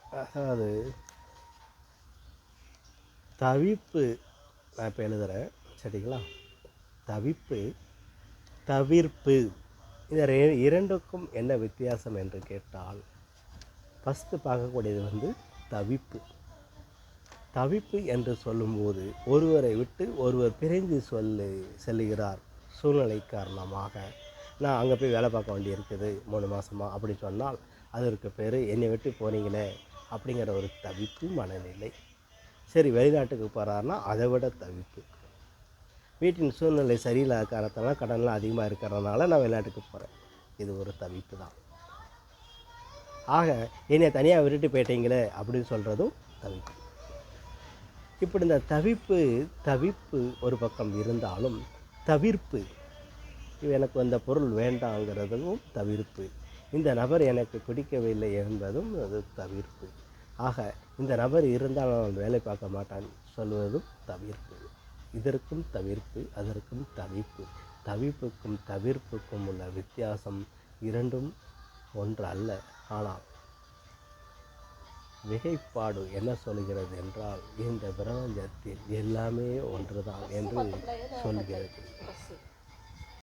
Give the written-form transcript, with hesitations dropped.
அதாவது தவிப்பு, நான் இப்போ எழுதுகிறேன் சரிங்களா. தவிப்பு, தவிர்ப்பு, இந்த இரண்டுக்கும் என்ன வித்தியாசம் என்று கேட்டால், ஃபஸ்ட்டு பார்க்கக்கூடியது தவிப்பு. தவிப்பு என்று சொல்லும்போது ஒருவரை விட்டு ஒருவர் பிரிந்து செல்லுகிறார் சூழ்நிலை காரணமாக. நான் அங்கே போய் வேலை பார்க்க வேண்டியிருக்குது 3 மாதமாக அப்படி சொன்னால் அதற்கு பேர் என்னை விட்டு போனீங்களே அப்படிங்கிற ஒரு தவிப்பு மனநிலை. சரி, வெளிநாட்டுக்கு போகிறாருன்னா அதை விட தவிப்பு. வீட்டின் சூழ்நிலை சரியில்லாத காரணத்தினால கடன்லாம் அதிகமாக இருக்கிறதுனால நான் வெளிநாட்டுக்கு போகிறேன், இது ஒரு தவிப்பு தான். ஆக என்னை தனியாக விட்டுட்டு போயிட்டீங்களே அப்படின்னு சொல்கிறதும் தவிப்பு. இப்படி இந்த தவிப்பு ஒரு பக்கம் இருந்தாலும், தவிர்ப்பு, எனக்கு அந்த பொருள் வேண்டாங்கிறதும் தவிர்ப்பு, இந்த நபர் எனக்கு பிடிக்கவில்லை என்பதும் அது தவிர்ப்பு. ஆக இந்த நபர் இருந்தால் நான் வேலை பார்க்க மாட்டான் சொல்வதும் தவிர்ப்பு. இதற்கும் தவிர்ப்பு, அதற்கும் தவிப்பு. தவிப்புக்கும் தவிர்ப்புக்கும் உள்ள வித்தியாசம் இரண்டும் ஒன்று அல்ல. ஆனால் மிகைப்பாடு என்ன சொல்கிறது என்றால், இந்த பிரபஞ்சத்தில் எல்லாமே ஒன்றுதான் என்று சொல்கிறது.